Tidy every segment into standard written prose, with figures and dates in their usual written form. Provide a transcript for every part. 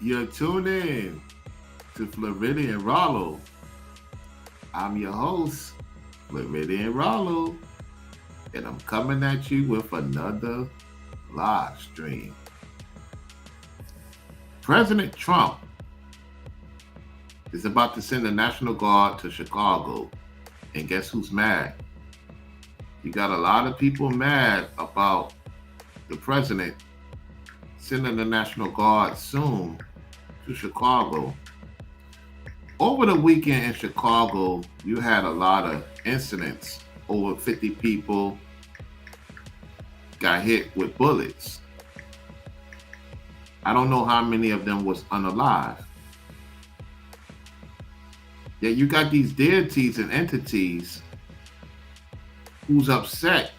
You're tuned in to Floridian Rollo. I'm your host, Floridian Rollo, and I'm coming at you with another live stream. President Trump is about to send the National Guard to Chicago, and guess who's mad? You got a lot of people mad about the president sending the National Guard soon to Chicago. Over the weekend in Chicago, you had a lot of incidents. Over 50 people got hit with bullets. I don't know how many of them was unalive. Yet you got these deities and entities who's upset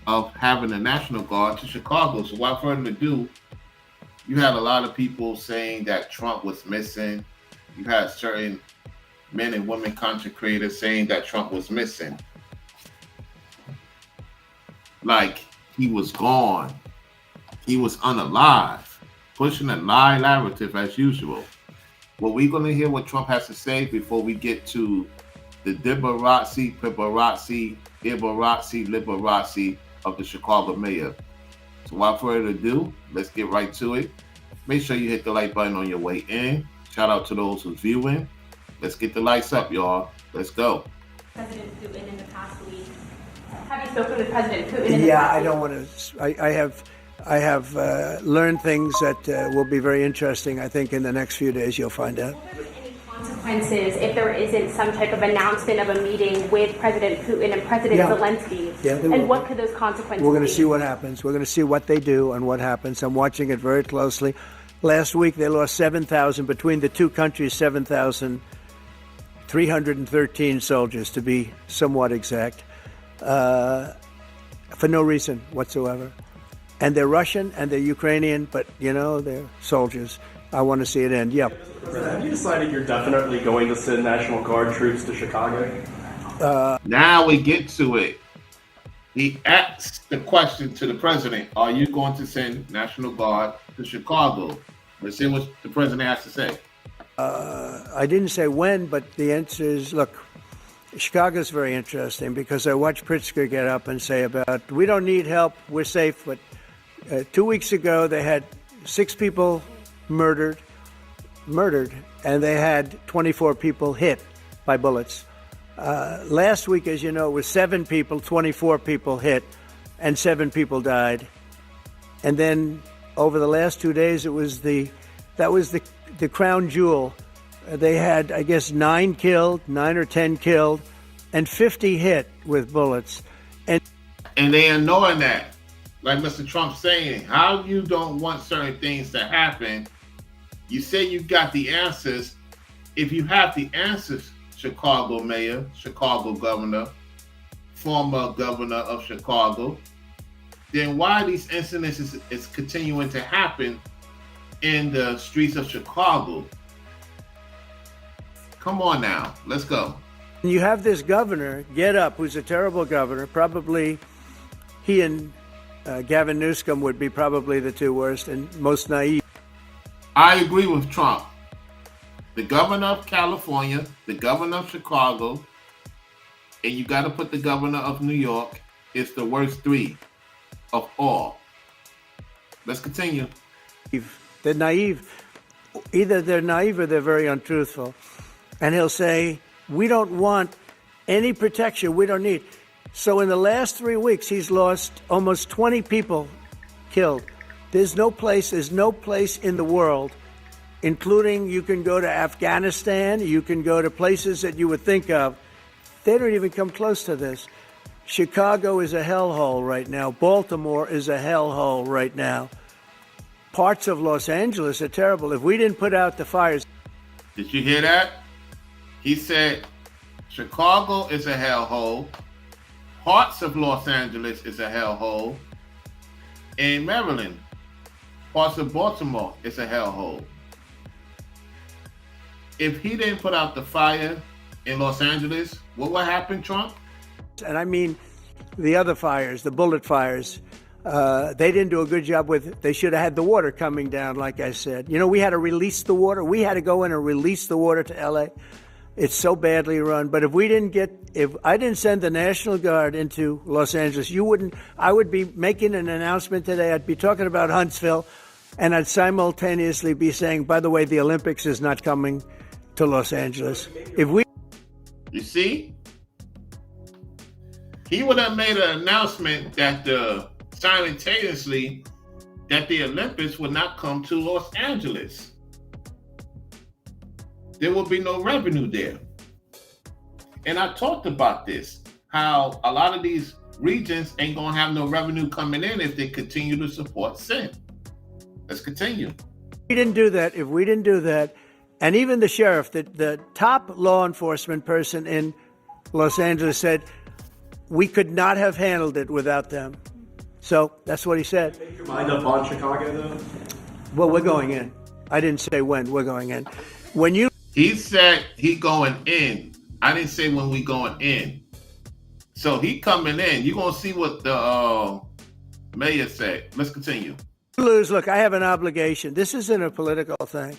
of having the National Guard to Chicago. So without further ado, you had a lot of people saying that Trump was missing. You had certain men and women content creators saying that Trump was missing. Like he was gone. He was unalive. Pushing a lie narrative as usual. Well, we're going to hear what Trump has to say before we get to the Liberace of the Chicago mayor. So without further ado, let's get right to it. Make sure you hit the like button on your way in. Shout out to those who's viewing. Let's get the lights up, y'all. Let's go. President Putin in the past week. Have you spoken with President Putin in the Yeah, past I don't want to. I have learned things that will be very interesting. I think in the next few days you'll find out. Will there be any consequences if there isn't some type of announcement of a meeting with President Putin and President Zelensky? Yeah, and what could those consequences be? We're going to see what happens. We're going to see what they do and what happens. I'm watching it very closely. Last week they lost 7,000 between the two countries. 7,313 soldiers, to be somewhat exact, for no reason whatsoever. And they're Russian and they're Ukrainian, but, they're soldiers. I want to see it end. Yeah. Have you decided you're definitely going to send National Guard troops to Chicago? Now we get to it. He asked the question to the president, are you going to send National Guard to Chicago? Let's see what the president has to say. I didn't say when, but the answer is, look, Chicago's very interesting because I watched Pritzker get up and say about, we don't need help, we're safe. But 2 weeks ago, they had 6 people murdered, and they had 24 people hit by bullets. Last week, as you know, it was 7 people, 24 people hit, and 7 people died. And then over the last 2 days, that was the crown jewel. They had, I guess, 9 or 10 killed, and 50 hit with bullets. And they are knowing that. Like Mr. Trump saying, how you don't want certain things to happen. You say you got the answers. If you have the answers, Chicago mayor, Chicago governor, former governor of Chicago, then why these incidents is continuing to happen in the streets of Chicago? Come on now, let's go. You have this governor get up, who's a terrible governor. Probably he and Gavin Newsom would be probably the 2 worst and most naive. I agree with Trump. The governor of California, the governor of Chicago, and you got to put the governor of New York is the worst 3 of all. Let's continue. They're naive. Either they're naive or they're very untruthful. And he'll say, we don't want any protection. We don't need. So in the last 3 weeks, he's lost almost 20 people killed. There's no place in the world, including you can go to Afghanistan, you can go to places that you would think of. They don't even come close to this. Chicago is a hellhole right now. Baltimore is a hellhole right now. Parts of Los Angeles are terrible. If we didn't put out the fires. Did you hear that? He said Chicago is a hellhole. Parts of Los Angeles is a hellhole. In Maryland, parts of Baltimore is a hellhole. If he didn't put out the fire in Los Angeles, what would happen, Trump? And I mean the other fires, the bullet fires. They didn't do a good job with, they should have had the water coming down, like I said. You know, we had to release the water. We had to go in and release the water to LA. It's so badly run. But if I didn't send the National Guard into Los Angeles, I would be making an announcement today. I'd be talking about Huntsville, and I'd simultaneously be saying, by the way, the Olympics is not coming to Los Angeles. You see? He would have made an announcement that simultaneously that the Olympics would not come to Los Angeles. There will be no revenue there. And I talked about this, how a lot of these regions ain't gonna have no revenue coming in if they continue to support sin. Let's continue. If we didn't do that, and even the sheriff, the top law enforcement person in Los Angeles said, we could not have handled it without them. So that's what he said. Make your mind up on Chicago, though? Well, we're going in. I didn't say when. We're going in. He said he going in. I didn't say when we going in. So he coming in. You're going to see what the mayor said. Let's continue. Look, I have an obligation. This isn't a political thing.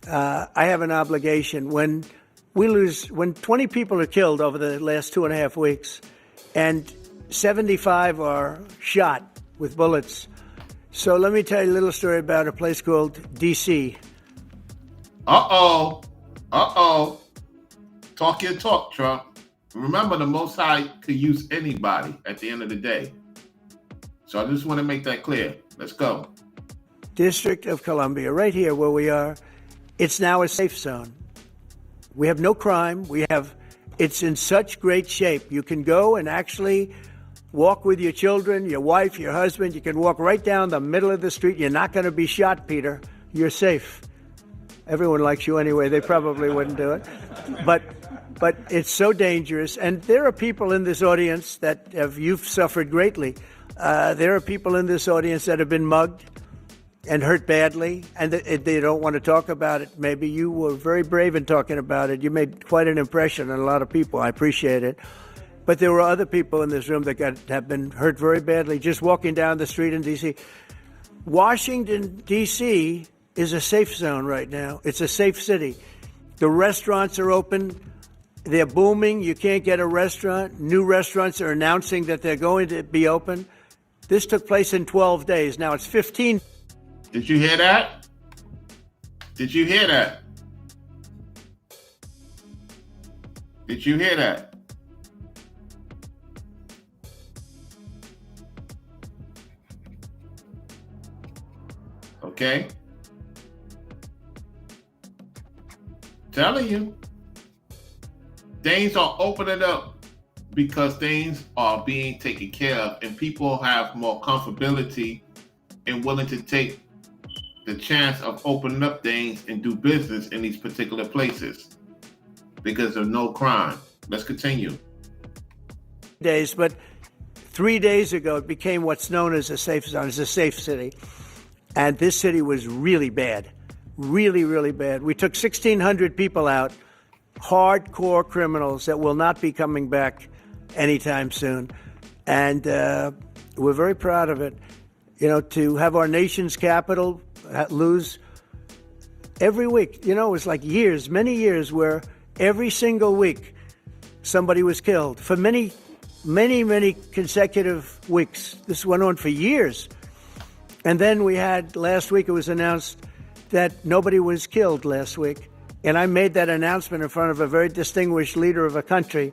I have an obligation. When 20 people are killed over the last 2.5 weeks, and 75 are shot with bullets. So let me tell you a little story about a place called D.C. Uh-oh. Talk your talk, Trump. Remember, the Most High could use anybody at the end of the day. So I just want to make that clear. Let's go. District of Columbia, right here where we are. It's now a safe zone. We have no crime. It's in such great shape. You can go and actually walk with your children, your wife, your husband. You can walk right down the middle of the street. You're not going to be shot, Peter. You're safe. Everyone likes you anyway. They probably wouldn't do it. But it's so dangerous. And there are people in this audience that you've suffered greatly. There are people in this audience that have been mugged and hurt badly, and they don't want to talk about it. Maybe you were very brave in talking about it. You made quite an impression on a lot of people. I appreciate it. But there were other people in this room that have been hurt very badly just walking down the street in D.C. Washington, D.C. is a safe zone right now. It's a safe city. The restaurants are open. They're booming. You can't get a restaurant. New restaurants are announcing that they're going to be open. This took place in 12 days. Now it's 15. Did you hear that? Did you hear that? Did you hear that? Okay. Telling you. Things are opening up because things are being taken care of and people have more comfortability and willing to take the chance of opening up things and do business in these particular places because of no crime. Let's continue. But 3 days ago, it became what's known as a safe zone. It's a safe city. And this city was really bad, really, really bad. We took 1,600 people out, hardcore criminals that will not be coming back anytime soon. And we're very proud of it. You know, to have our nation's capital lose every week. You know, it was like years, many years, where every single week somebody was killed for many consecutive weeks. This went on for years. And then we had, last week it was announced that nobody was killed last week. And I made that announcement in front of a very distinguished leader of a country.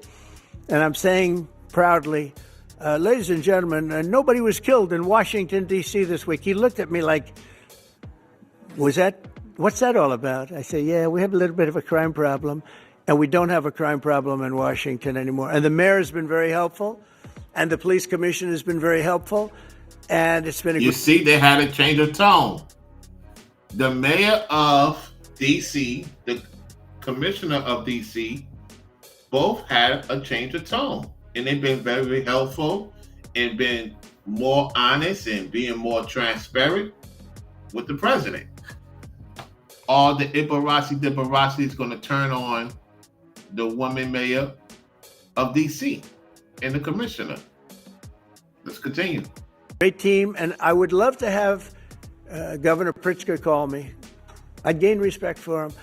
And I'm saying proudly, ladies and gentlemen, nobody was killed in Washington, D.C. this week. He looked at me like, what's that all about? I say, yeah, we have a little bit of a crime problem, and we don't have a crime problem in Washington anymore. And the mayor has been very helpful, and the police commission has been very helpful, and it's been a You see, they had a change of tone. The mayor of D.C., the commissioner of D.C., both had a change of tone. And they've been very, very helpful and been more honest and being more transparent with the president. All the Ibarasi is going to turn on the woman mayor of D.C. and the commissioner. Let's continue. Great team, and I would love to have Governor Pritzker call me. I'd gain respect for him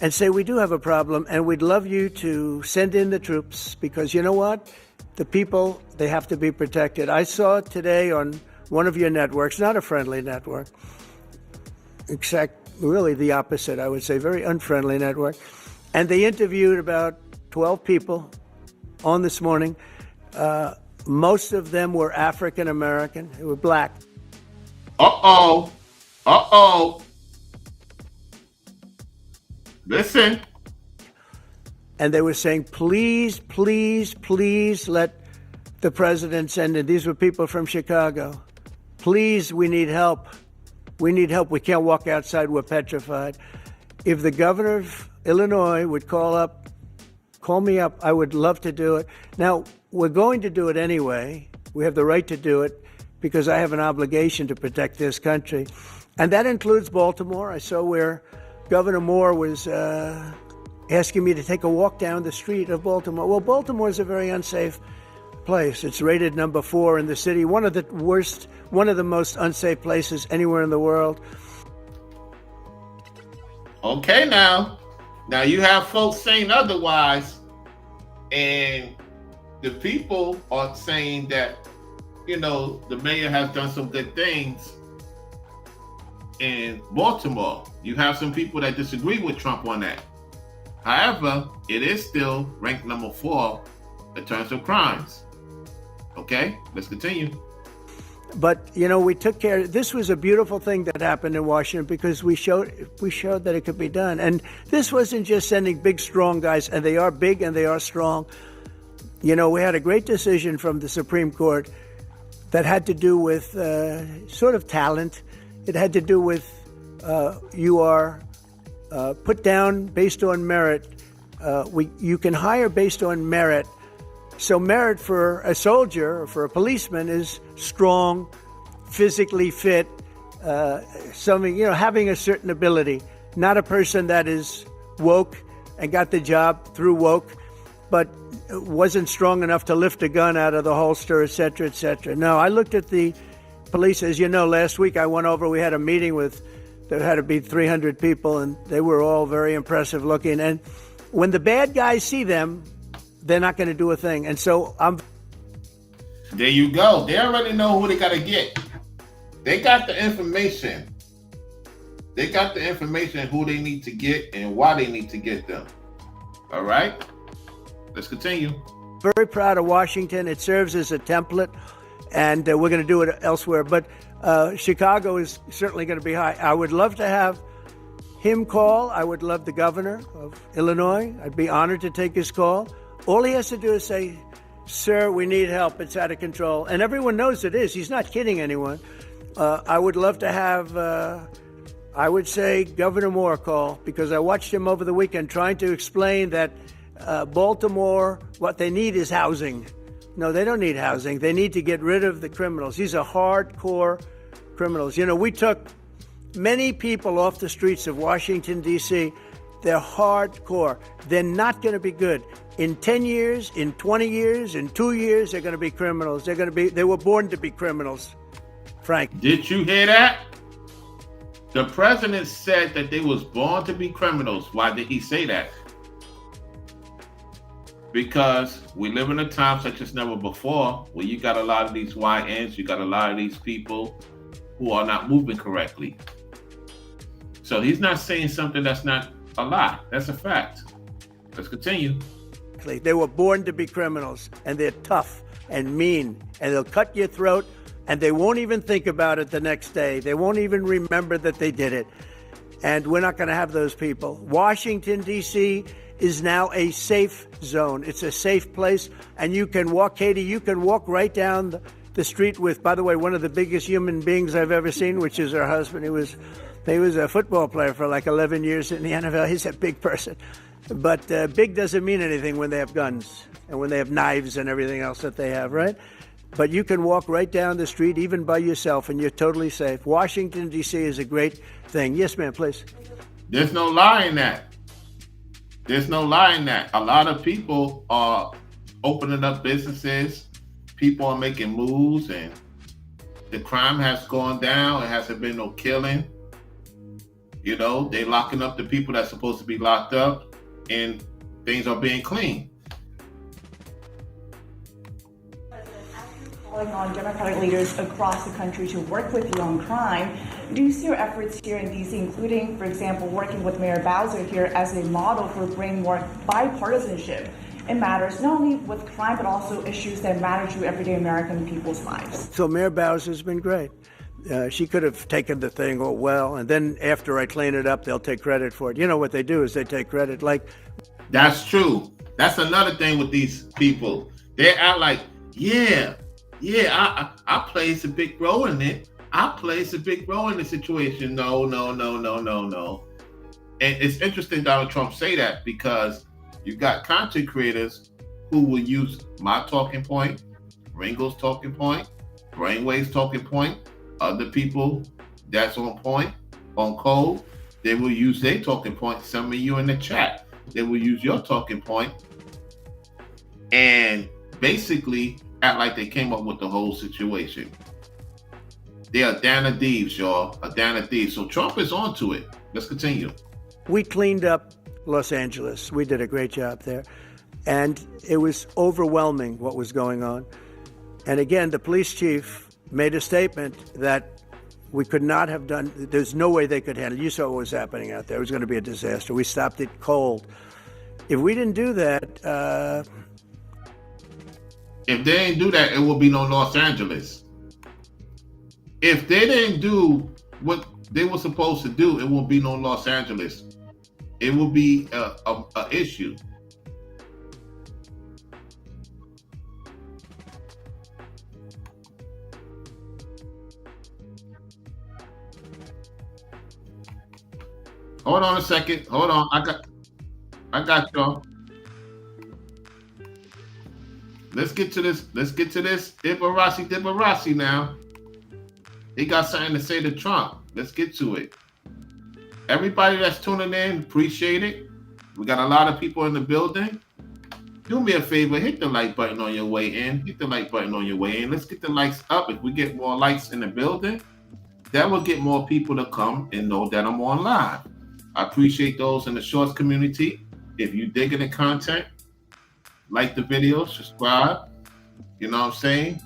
and say, we do have a problem, and we'd love you to send in the troops, because you know what? The people, they have to be protected. I saw today on one of your networks, not a friendly network, except really the opposite, I would say, very unfriendly network, and they interviewed about 12 people on this morning. Most of them were African American. They were black. Uh-oh. Uh-oh. Listen. And they were saying, please, please, please let the president send in. These were people from Chicago. Please, we need help. We need help. We can't walk outside. We're petrified. If the governor of Illinois would call me up, I would love to do it. Now, we're going to do it anyway. We have the right to do it because I have an obligation to protect this country. And that includes Baltimore. I saw where Governor Moore was asking me to take a walk down the street of Baltimore. Well, Baltimore is a very unsafe place. It's rated number 4 in the city, one of the most unsafe places anywhere in the world. Okay, now you have folks saying otherwise, and the people are saying that, the mayor has done some good things in Baltimore. You have some people that disagree with Trump on that. However, it is still ranked number 4 in terms of crimes. Okay, let's continue. But, we took care. This was a beautiful thing that happened in Washington because we showed that it could be done. And this wasn't just sending big, strong guys, and they are big and they are strong. We had a great decision from the Supreme Court that had to do with sort of talent. It had to do with you are put down based on merit. You can hire based on merit. So merit for a soldier or for a policeman is strong, physically fit, having a certain ability, not a person that is woke and got the job through woke, but wasn't strong enough to lift a gun out of the holster, et cetera, et cetera. No, I looked at the police. As you know, last week I went over, we had a meeting there had to be 300 people, and they were all very impressive looking. And when the bad guys see them, they're not going to do a thing. And so There you go. They already know who they got to get. They got the information. They got the information who they need to get and why they need to get them. All right? Let's continue. Very proud of Washington. It serves as a template, and we're going to do it elsewhere. But Chicago is certainly going to be high. I would love to have him call. I would love the governor of Illinois. I'd be honored to take his call. All he has to do is say, sir, we need help. It's out of control. And everyone knows it is. He's not kidding anyone. I would love to have, I would say, Governor Moore call, because I watched him over the weekend trying to explain that Baltimore, what they need is housing. No, they don't need housing. They need to get rid of the criminals. These are hardcore criminals. We took many people off the streets of Washington, D.C. They're hardcore. They're not going to be good. In 10 years, in 20 years, in 2 years, they're going to be criminals. They were born to be criminals, Frank. Did you hear that? The president said that they was born to be criminals. Why did he say that? Because we live in a time such as never before, where you got a lot of these YNs, you got a lot of these people who are not moving correctly. So he's not saying something that's not a lie. That's a fact. Let's continue. They were born to be criminals, and they're tough and mean, and they'll cut your throat, and they won't even think about it the next day. They won't even remember that they did it. And we're not going to have those people. Washington, D.C. is now a safe zone. It's a safe place, and you can walk, Katie, you can walk right down the street with, by the way, one of the biggest human beings I've ever seen, which is her husband. He was a football player for like 11 years in the NFL. He's a big person. But big doesn't mean anything when they have guns and when they have knives and everything else that they have, right? But you can walk right down the street, even by yourself, and you're totally safe. Washington, D.C. is a great thing. Yes, ma'am, please. There's no lie in that. There's no lie in that. A lot of people are opening up businesses. People are making moves, and The crime has gone down. It hasn't been no killing. You know, they locking up the people that's supposed to be locked up, and things are being clean. Calling on Democratic leaders across the country to work with you on crime. Do you see your efforts here in D.C., including, for example, working with Mayor Bowser here as a model for bringing more bipartisanship in matters not only with crime but also issues that matter to everyday American people's lives? So Mayor Bowser's been great. She could have taken the thing, oh, well, and then after I clean it up, they'll take credit for it. You know what they do is they take credit. Like, that's true. That's another thing with these people. They act like, yeah, I plays a big role in it. I plays a big role in the situation. No. And it's interesting Donald Trump say that, because you've got content creators who will use my talking point, Ringo's talking point, Brainwave's talking point, other people that's on point, on code, they will use their talking point. Some of you in the chat, they will use your talking point and basically act like they came up with the whole situation. They are Dana Thieves, y'all. A Dana Thieves. So Trump is onto it. Let's continue. we cleaned up Los Angeles. We did a great job there. And it was overwhelming what was going on. And again, the police chief made a statement that we could not have done, there's no way they could handle it. You saw what was happening out there. It was going to be a disaster. We stopped it cold. If we didn't do that... if they didn't do that, it will be no Los Angeles. If they didn't do what they were supposed to do, it won't be no Los Angeles. It will be a issue. Hold on a second. Hold on. I got y'all. Let's get to this. Ibarassi now. He got something to say to Trump. Let's get to it. Everybody that's tuning in, appreciate it. We got a lot of people in the building. Do me a favor, hit the like button on your way in. Hit the like button on your way in. Let's get the likes up. If we get more likes in the building, that will get more people to come and know that I'm on live. I appreciate those in the shorts community. If you digging the content, like the video, subscribe. You know what I'm saying?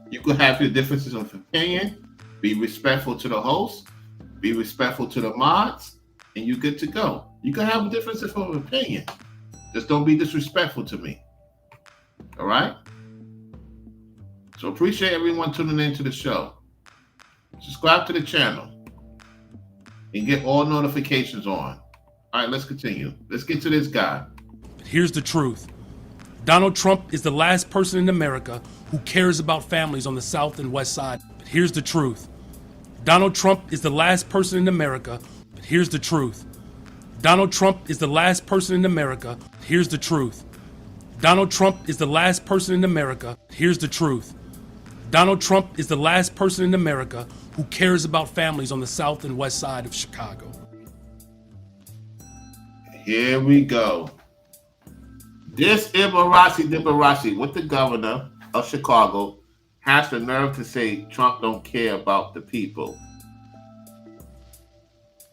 You could have your differences of opinion. Be respectful to the host. Be respectful to the mods. And you're good to go. You can have differences of opinion. Just don't be disrespectful to me. All right? So appreciate everyone tuning into the show. Subscribe to the channel. And get all notifications on. All right, let's continue. Let's get to this guy. Here's the truth. Donald Trump is the last person in America who cares about families on the South and West Side. But here's the truth. Donald Trump is the last person in America. But here's the truth. Donald Trump is the last person in America. Here's the truth. Donald Trump is the last person in America. Here's the truth. Donald Trump is the last person in America who cares about families on the South and West Side of Chicago. Here we go. This Ibarassi with the governor of Chicago has the nerve to say Trump don't care about the people.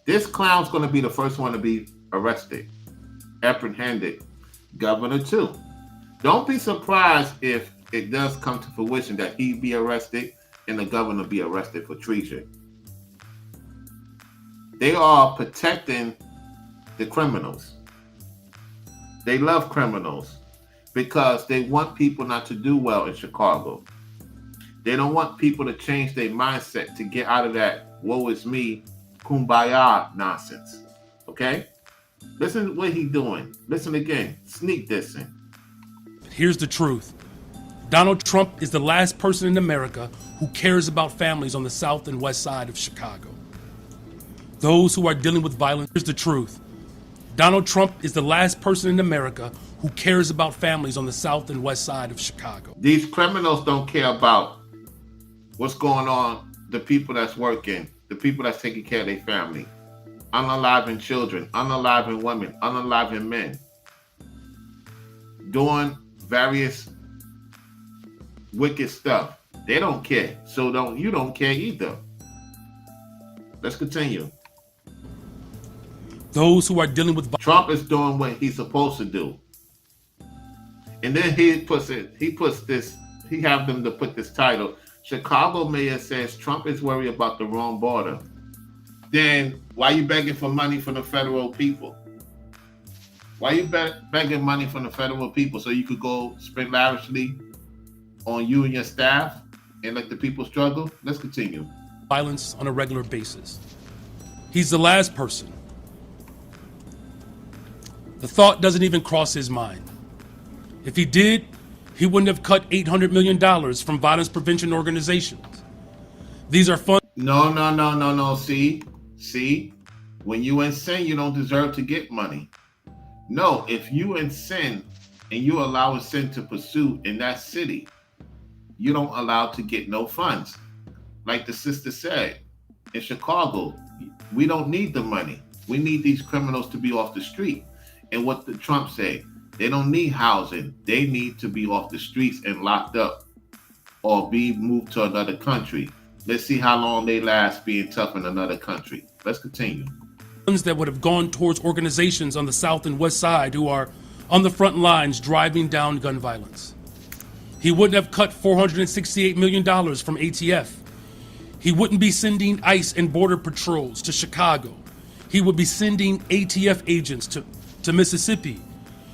This clown's going to be the first one to be arrested, apprehended. Governor too. Don't be surprised if it does come to fruition that he be arrested and the governor be arrested for treason. They are protecting the criminals. They love criminals because they want people not to do well in Chicago. They don't want people to change their mindset to get out of that woe is me, kumbaya nonsense. Okay? Listen to what he's doing. Listen again. Sneak dissing. Here's the truth. Donald Trump is the last person in America who cares about families on the South and West Side of Chicago. Those who are dealing with violence. Here's the truth. Donald Trump is the last person in America who cares about families on the South and West Side of Chicago. These criminals don't care about what's going on, the people that's working, the people that's taking care of their family, unaliving children, unaliving women, unaliving men, doing various wicked stuff. They don't care. So you don't care either. Let's continue. Those who are dealing with Trump is doing what he's supposed to do. And then he have them to put this title. Chicago mayor says Trump is worried about the wrong border. Then why are you begging for money from the federal people? Why are you begging money from the federal people so you could go spend lavishly on you and your staff and let the people struggle? Let's continue. violence on a regular basis. He's the last person. The thought doesn't even cross his mind. If he did, he wouldn't have cut $800 million from violence prevention organizations. These are funds. No. See, when you in sin, you don't deserve to get money. No, if you in sin and you allow a sin to pursue in that city, you don't allow to get no funds. Like the sister said, in Chicago, we don't need the money. We need these criminals to be off the street. And what the Trump said, they don't need housing. They need to be off the streets and locked up or be moved to another country. Let's see how long they last being tough in another country. Let's continue. Funds that would have gone towards organizations on the South and West Side who are on the front lines driving down gun violence. He wouldn't have cut $468 million from ATF. He wouldn't be sending ICE and Border Patrols to Chicago. He would be sending ATF agents to Mississippi.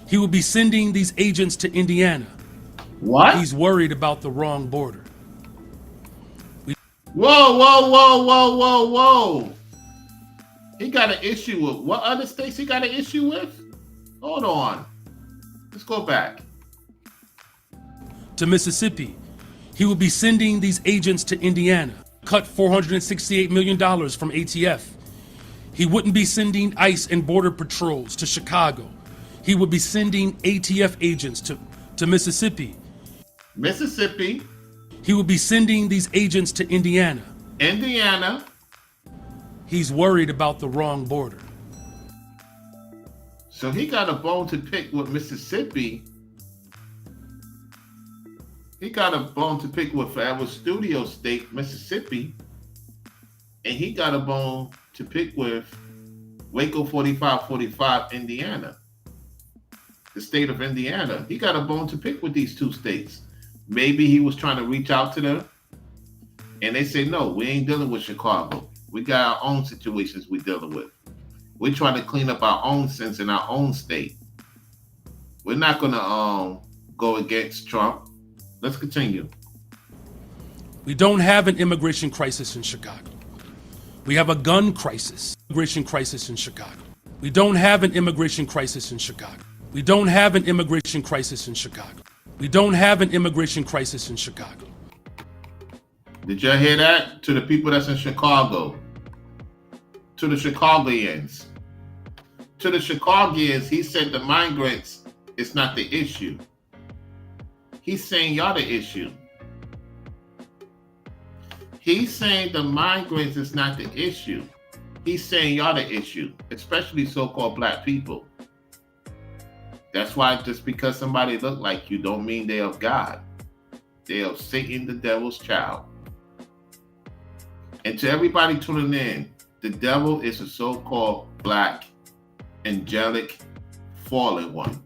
He would be sending these agents to Indiana. What? He's worried about the wrong border. Whoa. He got an issue with what other states he got an issue with? Hold on. Let's go back. To Mississippi. He would be sending these agents to Indiana. Cut $468 million from ATF. He wouldn't be sending ICE and Border Patrols to Chicago. He would be sending ATF agents to Mississippi. Mississippi. He would be sending these agents to Indiana. Indiana. He's worried about the wrong border. So he got a bone to pick with Mississippi. He got a bone to pick with Forever Studio State, Mississippi. And he got a bone to pick with Waco 4545, Indiana. The state of Indiana. He got a bone to pick with these two states. Maybe he was trying to reach out to them. And they say, no, we ain't dealing with Chicago. We got our own situations we're dealing with. We're trying to clean up our own sins in our own state. We're not going to go against Trump. Let's continue. We don't have an immigration crisis in Chicago. We have a gun crisis. Immigration crisis in Chicago. We don't have an immigration crisis in Chicago. We don't have an immigration crisis in Chicago. We don't have an immigration crisis in Chicago. Did y'all hear that? To the people that's in Chicago. To the Chicagoans. To the Chicagoans, he said the migrants is not the issue. He's saying y'all the issue. He's saying the migrants is not the issue. He's saying y'all the issue, especially so-called black people. That's why just because somebody look like you don't mean they're of God. They're of Satan, the devil's child. And to everybody tuning in, the devil is a so-called black, angelic, fallen one.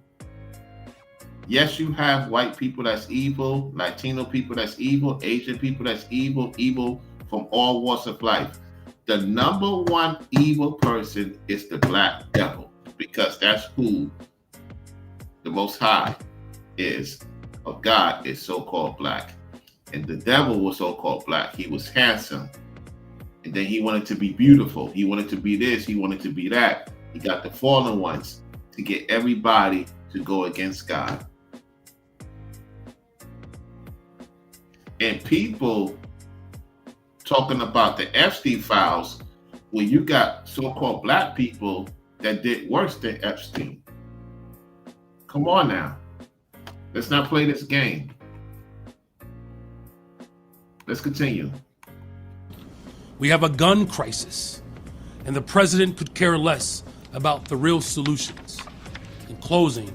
Yes, you have white people that's evil, Latino people that's evil, Asian people that's evil, evil from all walks of life. The number one evil person is the black devil, because that's who the Most High is of God, is so-called black. And the devil was so-called black. He was handsome. And then he wanted to be beautiful. He wanted to be this. He wanted to be that. He got the fallen ones to get everybody to go against God. And people talking about the Epstein files, where you got so-called black people that did worse than Epstein. Come on now. Let's not play this game. Let's continue. We have a gun crisis, and the president could care less about the real solutions. In closing,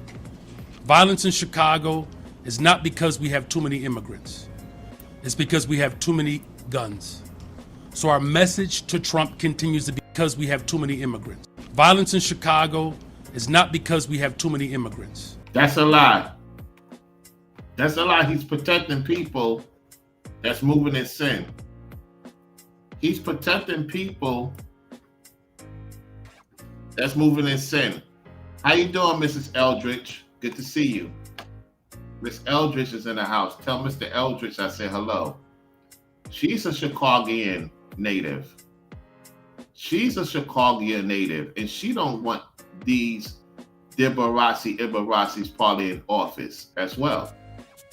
violence in Chicago is not because we have too many immigrants. It's because we have too many guns. So our message to Trump continues to be because we have too many immigrants. Violence in Chicago is not because we have too many immigrants. That's a lie. That's a lie. He's protecting people that's moving in sin. He's protecting people that's moving in sin. How you doing, Mrs. Eldridge? Good to see you. Miss Eldridge is in the house. Tell Mr. Eldridge I say hello. She's a Chicagoan native. She's a Chicagoan native, and she don't want these Ibarracis probably in office as well.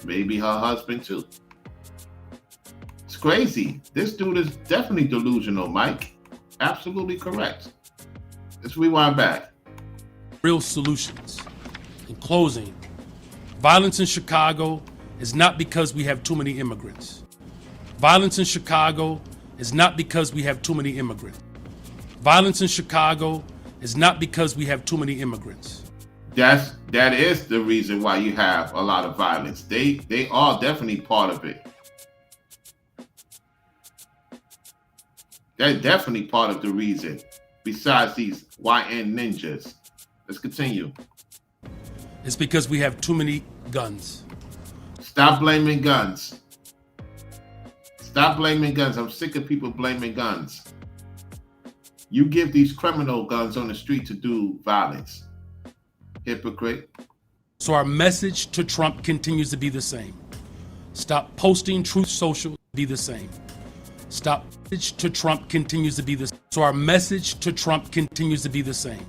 Maybe her husband too. It's crazy. This dude is definitely delusional, Mike. Absolutely correct. Let's rewind back. Real solutions. In closing, violence in Chicago is not because we have too many immigrants. Violence in Chicago is not because we have too many immigrants. Violence in Chicago is not because we have too many immigrants. That is the reason why you have a lot of violence. They are definitely part of it. They're definitely part of the reason, besides these YN ninjas. Let's continue. It's because we have too many guns. Stop blaming guns. Stop blaming guns. I'm sick of people blaming guns. You give these criminal guns on the street to do violence. Hypocrite. So our message to Trump continues to be the same. Stop posting Truth Social, be the same. Stop message to Trump continues to be the same. So our message to Trump continues to be the same.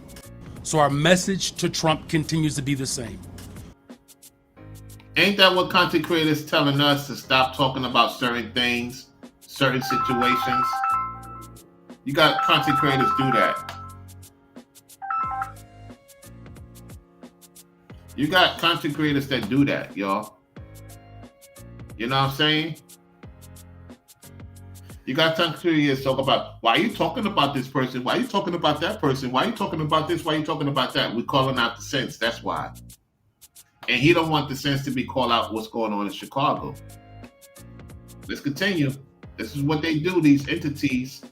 So our message to Trump continues to be the same. Ain't that what content creators telling us, to stop talking about certain things, certain situations? You got content creators do that. You got content creators that do that, y'all. You know what I'm saying? You got content creators talk about, why are you talking about this person? Why are you talking about that person? Why are you talking about this? Why are you talking about that? We're calling out the sense. That's why. And he don't want the sense to be called out what's going on in Chicago. Let's continue. This is what they do, these entities,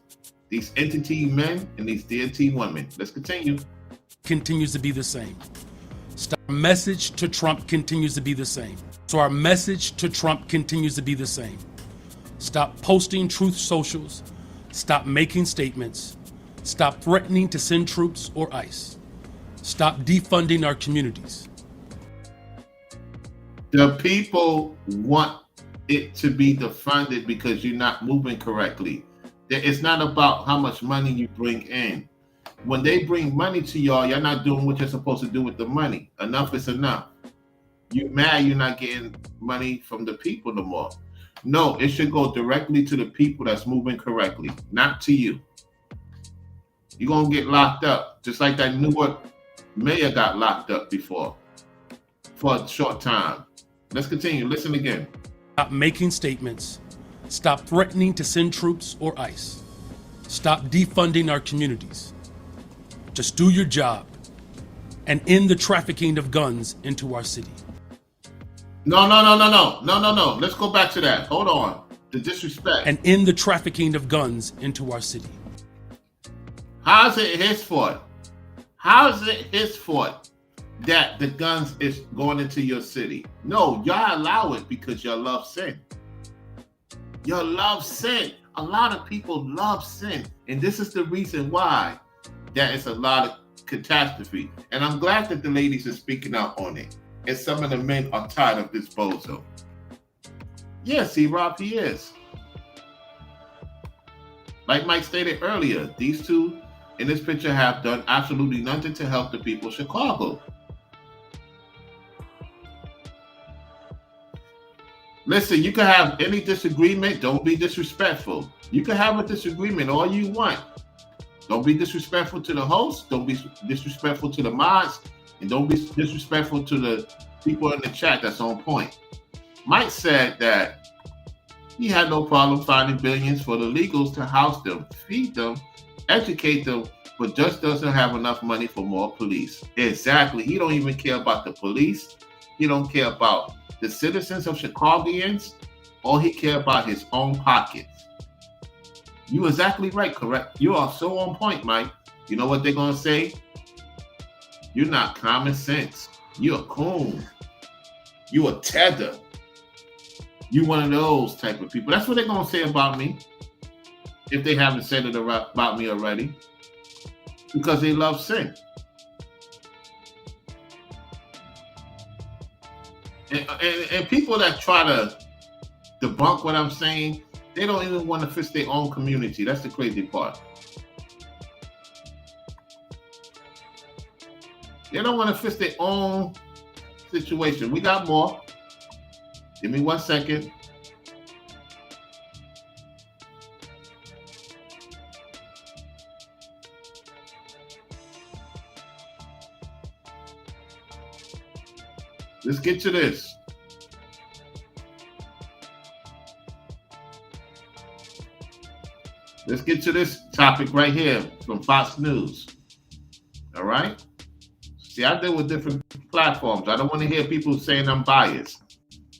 these entity men and these deity women. Let's continue. Continues to be the same. Stop. Our message to Trump continues to be the same. So our message to Trump continues to be the same. Stop posting Truth Socials. Stop making statements. Stop threatening to send troops or ICE. Stop defunding our communities. The people want it to be defunded because you're not moving correctly. It's not about how much money you bring in. When they bring money to y'all, you're not doing what you're supposed to do with the money. Enough is enough. You're mad you're not getting money from the people no more. No, it should go directly to the people that's moving correctly, not to you. You're going to get locked up, just like that Newark mayor got locked up before for a short time. Let's continue. Listen again. Stop making statements. Stop threatening to send troops or ICE. Stop defunding our communities. Just do your job and end the trafficking of guns into our city. No. Let's go back to that. Hold on. The disrespect. And end the trafficking of guns into our city. How is it his fault? How is it his fault that the guns is going into your city? No, y'all allow it because y'all love sin. Y'all love sin. A lot of people love sin. And this is the reason why that is a lot of catastrophe. And I'm glad that the ladies are speaking out on it. And some of the men are tired of this bozo. Yes, C-Rob, he is. Like Mike stated earlier, these two in this picture have done absolutely nothing to help the people of Chicago. Listen, you can have any disagreement. Don't be disrespectful. You can have a disagreement all you want. Don't be disrespectful to the host. Don't be disrespectful to the mods. And don't be disrespectful to the people in the chat that's on point. Mike said that he had no problem finding billions for the legals to house them, feed them, educate them, but just doesn't have enough money for more police. Exactly. He don't even care about the police. He don't care about the citizens of Chicagoans All he care about his own pockets. You exactly right, correct? You are so on point, Mike. You know what they're gonna say? You're not common sense. You're a coon. You a tether. You one of those type of people. That's what they're gonna say about me. If they haven't said it about me already. Because they love sin. And people that try to debunk what I'm saying, they don't even want to fix their own community. That's the crazy part. They don't want to fix their own situation. We got more. Give me 1 second. Let's get to this. Let's get to this topic right here from Fox News. All right? See, I deal with different platforms. I don't want to hear people saying I'm biased.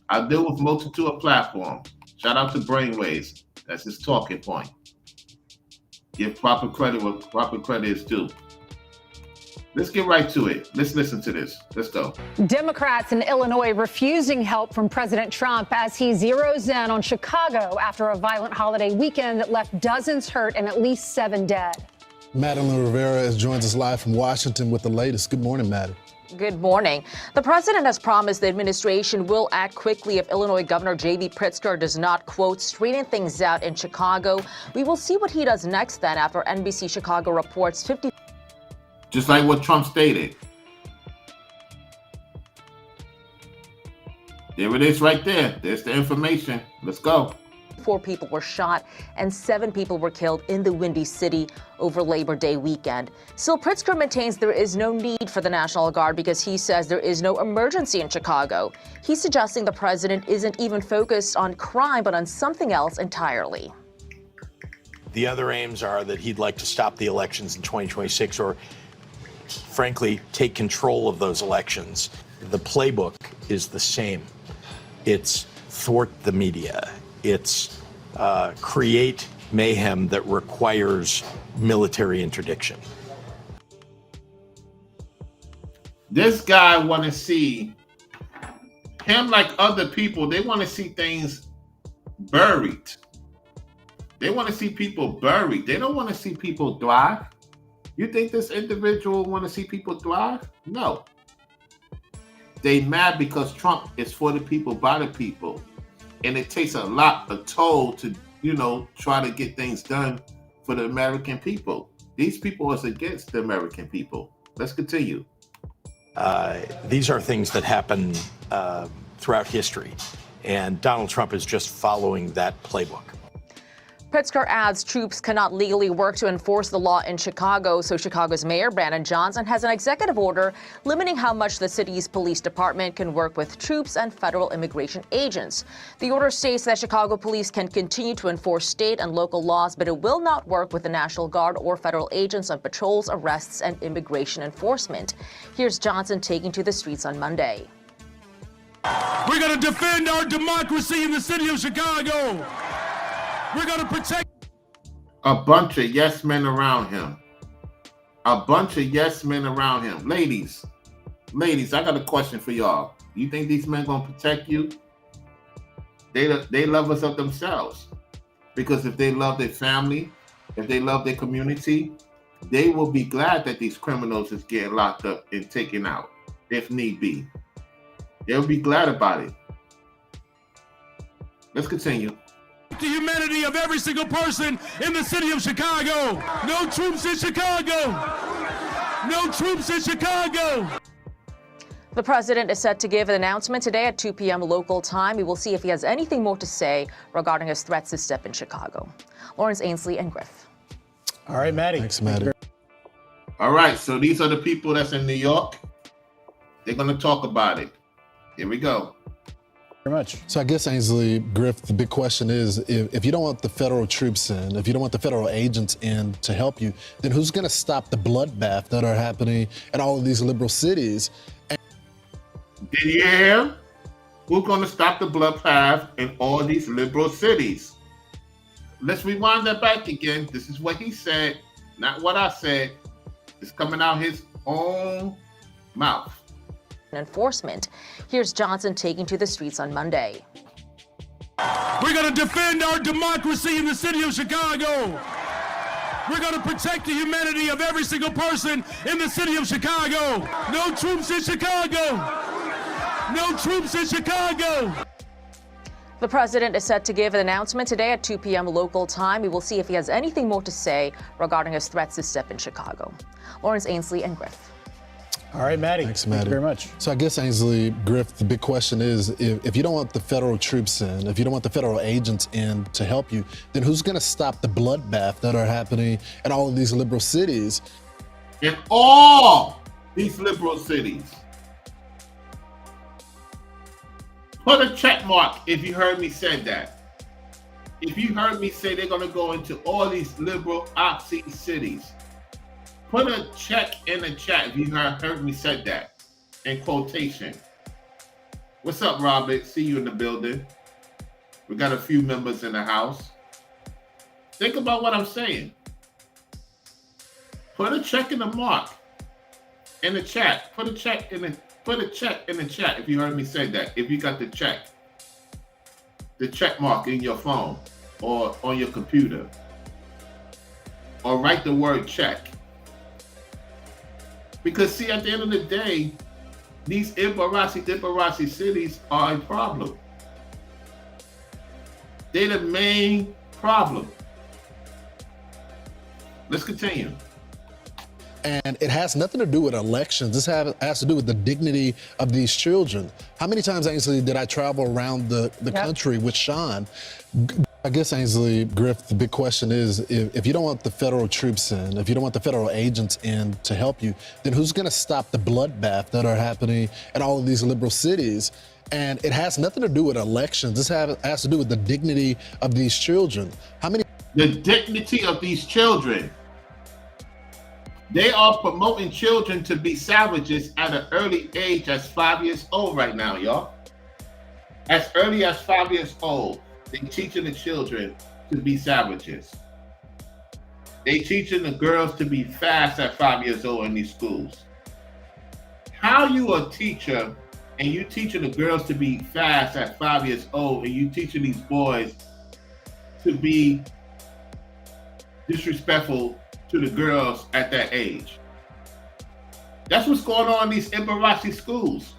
I deal with multitude of platforms. Shout out to Brainwaves. That's his talking point. Give proper credit where proper credit is due. Let's get right to it. Let's listen to this. Let's go. Democrats in Illinois refusing help from President Trump as he zeroes in on Chicago after a violent holiday weekend that left dozens hurt and at least 7 dead. Madeline Rivera has joined us live from Washington with the latest. Good morning, Maddie. Good morning. The president has promised the administration will act quickly if Illinois Governor J.B. Pritzker does not, quote, straighten things out in Chicago. We will see what he does next then after NBC Chicago reports 50. Just like what Trump stated. There it is right there. There's the information. Let's go. 4 people were shot and 7 people were killed in the Windy City over Labor Day weekend. Still, Pritzker maintains there is no need for the National Guard because he says there is no emergency in Chicago. He's suggesting the president isn't even focused on crime, but on something else entirely. The other aims are that he'd like to stop the elections in 2026 or, frankly, take control of those elections. The playbook is the same. It's thwart the media. It's create mayhem that requires military interdiction. This guy want to see him like other people. They want to see things buried. They want to see people buried. They don't want to see people thrive. You think this individual want to see people thrive? No. They mad because Trump is for the people, by the people. And it takes a lot of toll to, try to get things done for the American people. These people are against the American people. Let's continue. These are things that happen throughout history. And Donald Trump is just following that playbook. Pritzker adds troops cannot legally work to enforce the law in Chicago, so Chicago's Mayor Brandon Johnson has an executive order limiting how much the city's police department can work with troops and federal immigration agents. The order states that Chicago police can continue to enforce state and local laws, but it will not work with the National Guard or federal agents on patrols, arrests, and immigration enforcement. Here's Johnson taking to the streets on Monday. We're going to defend our democracy in the city of Chicago. We're going to protect. A bunch of yes men around him. A bunch of yes men around him. Ladies, I got a question for y'all. You think these men going to protect you? They love us of themselves. Because if they love their family, if they love their community, they will be glad that these criminals is getting locked up and taken out, if need be. They'll be glad about it. Let's continue. The humanity of every single person in the city of Chicago. No troops in Chicago. No troops in Chicago. The president is set to give an announcement today at 2 p.m. local time. We will see if he has anything more to say regarding his threats to step in Chicago. Lawrence Ainsley and Griff. All right, Maddie. Thanks, Maddie. All right, so these are the people that's in New York. They're going to talk about it. Here we go. Very much. So I guess, Ainsley, Griff, the big question is, if you don't want the federal troops in, if you don't want the federal agents in to help you, then who's going to stop the bloodbath that are happening in all of these liberal cities? Did you hear him? Who's going to stop the bloodbath in all these liberal cities? Let's rewind that back again. This is what he said, not what I said. It's coming out his own mouth. Enforcement. Here's Johnson taking to the streets on Monday. We're going to defend our democracy in the city of Chicago. We're going to protect the humanity of every single person in the city of Chicago. No troops in Chicago. No troops in Chicago. The president is set to give an announcement today at 2 p.m. local time. We will see if he has anything more to say regarding his threats to step in Chicago. Lawrence Ainsley and Griff. All right, Maddie. Thanks, Maddie. Thank you very much. So I guess, Ainsley, Griff, the big question is, if you don't want the federal troops in, if you don't want the federal agents in to help you, then who's going to stop the bloodbath that are happening in all of these liberal cities? In all these liberal cities. Put a check mark if you heard me say that. If you heard me say they're going to go into all these liberal oxy cities. Put a check in the chat if you heard me said that in quotation. What's up, Robert? See you in the building. We got a few members in the house. Think about what I'm saying. Put a check in the mark in the chat. Put a check in the chat if you heard me say that. If you got the check mark in your phone or on your computer, or write the word check. Because see, at the end of the day, these Ibarasi cities are a problem. They're the main problem. Let's continue. And it has nothing to do with elections. This has to do with the dignity of these children. How many times, Ainsley, did I travel around the country with Sean? I guess, Ainsley, Griff, the big question is, if you don't want the federal troops in, if you don't want the federal agents in to help you, then who's going to stop the bloodbath that are happening in all of these liberal cities? And it has nothing to do with elections. This has to do with the dignity of these children. The dignity of these children. They are promoting children to be savages at an early age, as 5 years old right now, y'all. As early as 5 years old. They teaching the children to be savages. They teaching the girls to be fast at 5 years old in these schools. How you a teacher and you teaching the girls to be fast at 5 years old and you teaching these boys to be disrespectful to the girls at that age? That's what's going on in these Ibarasi schools.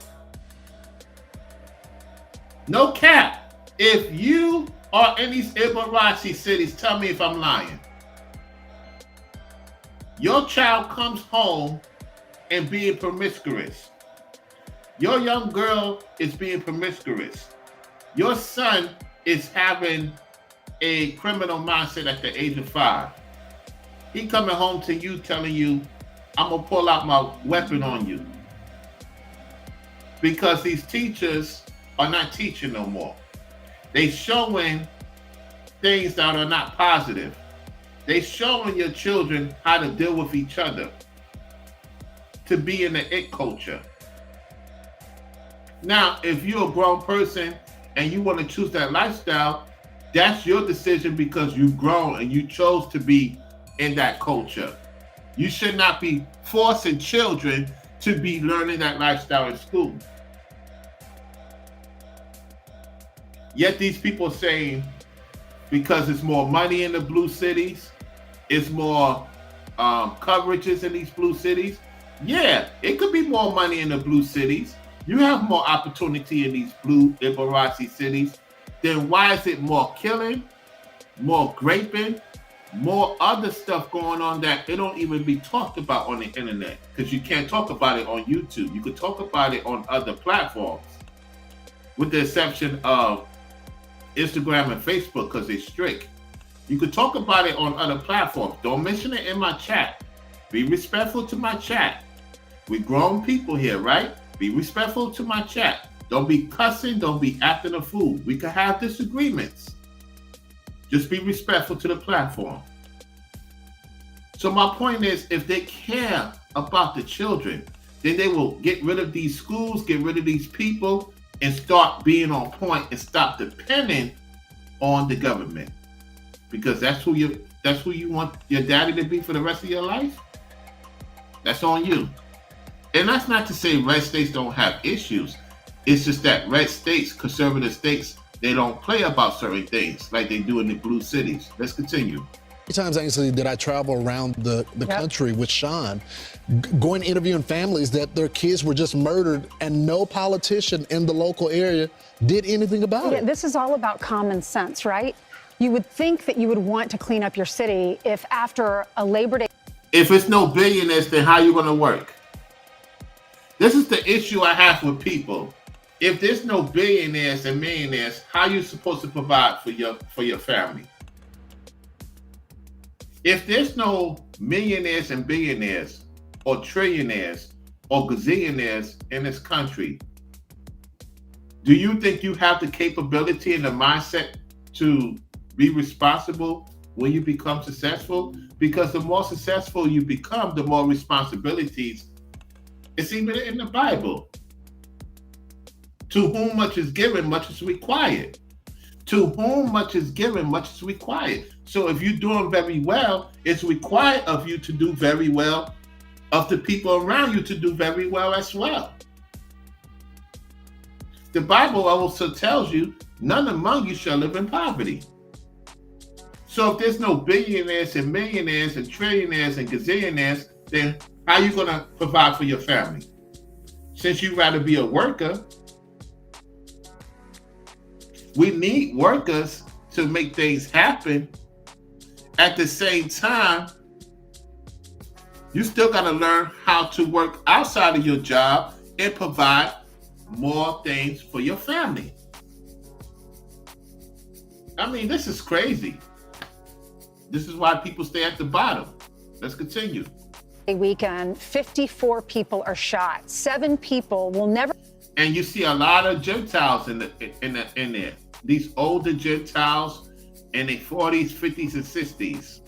No cap. If you are in these Ibarasi cities, tell me if I'm lying. Your child comes home and being promiscuous. Your young girl is being promiscuous. Your son is having a criminal mindset at the age of 5. He coming home to you telling you, I'm gonna pull out my weapon on you. Because these teachers are not teaching no more. They showing things that are not positive. They showing your children how to deal with each other, to be in the it culture. Now, if you're a grown person and you want to choose that lifestyle, that's your decision because you've grown and you chose to be in that culture. You should not be forcing children to be learning that lifestyle in school. Yet these people saying because it's more money in the blue cities, it's more coverages in these blue cities. Yeah, it could be more money in the blue cities. You have more opportunity in these blue Ibarasi cities. Then why is it more killing, more raping, more other stuff going on that it don't even be talked about on the internet? Because you can't talk about it on YouTube. You could talk about it on other platforms, with the exception of Instagram and Facebook because they're strict. You could talk about it on other platforms. Don't mention it in my chat. Be respectful to my chat. We're grown people here, right? Be respectful to my chat. Don't be cussing. Don't be acting a fool. We can have disagreements. Just be respectful to the platform. So my point is, if they care about the children, then they will get rid of these schools, get rid of these people, and start being on point and stop depending on the government, because that's who you want your daddy to be for the rest of your life. That's on you. And that's not to say red states don't have issues. It's just that red states, conservative states, they don't play about certain things like they do in the blue cities. Let's continue. Times actually did I travel around the country with Sean, going interviewing families that their kids were just murdered and no politician in the local area did anything about it. This is all about common sense, right? You would think that you would want to clean up your city if after a Labor Day. If it's no billionaires, then how you going to work? This is the issue I have with people. If there's no billionaires and millionaires, how are you supposed to provide for your family? If there's no millionaires and billionaires or trillionaires or gazillionaires in this country, do you think you have the capability and the mindset to be responsible when you become successful? Because the more successful you become, the more responsibilities. It's even in the Bible. To whom much is given, much is required. To whom much is given, much is required. So if you're doing very well, it's required of you to do very well, of the people around you to do very well as well. The Bible also tells you, none among you shall live in poverty. So if there's no billionaires and millionaires and trillionaires and gazillionaires, then how are you going to provide for your family? Since you'd rather be a worker, we need workers to make things happen. At the same time, you still got to learn how to work outside of your job and provide more things for your family. I mean, this is crazy. This is why people stay at the bottom. Let's continue. A weekend, 54 people are shot. 7 people will never. And you see a lot of Gentiles in there. These older Gentiles in their 40s, 50s, and 60s,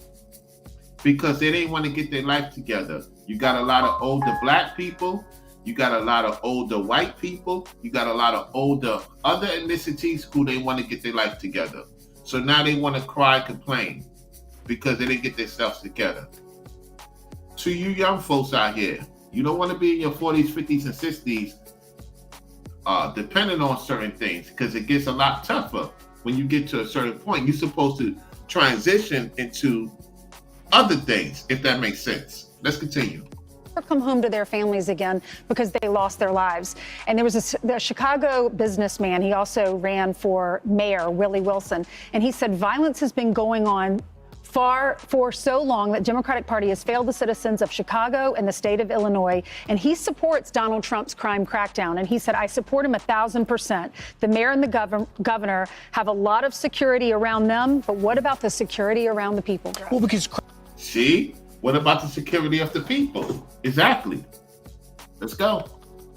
because they didn't want to get their life together. You got a lot of older black people. You got a lot of older white people. You got a lot of older other ethnicities who they want to get their life together. So now they want to cry, complain, because they didn't get themselves together. To you young folks out here, you don't want to be in your 40s, 50s, and 60s depending on certain things, because it gets a lot tougher when you get to a certain point. You're supposed to transition into other things, if that makes sense. Let's continue. Come home to their families again because they lost their lives. And there was the Chicago businessman. He also ran for mayor, Willie Wilson. And he said violence has been going on for so long that Democratic Party has failed the citizens of Chicago and the state of Illinois. And he supports Donald Trump's crime crackdown. And he said, I support him 1,000%. The mayor and the governor have a lot of security around them. But what about the security around the people? Well, because. See, what about the security of the people? Exactly. Let's go.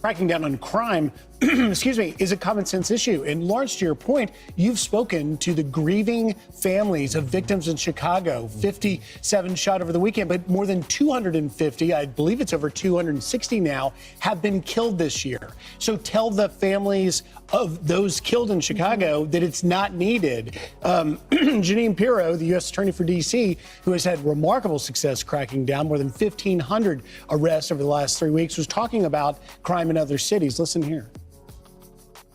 Cracking down on crime, excuse me, is a common sense issue. And Lawrence, to your point, you've spoken to the grieving families of victims in Chicago. 57 shot over the weekend, but more than 250, I believe it's over 260 now, have been killed this year. So tell the families of those killed in Chicago that it's not needed. Jeanine Pirro, the U.S. Attorney for D.C., who has had remarkable success cracking down, more than 1,500 arrests over the last 3 weeks, was talking about crime in other cities. Listen here.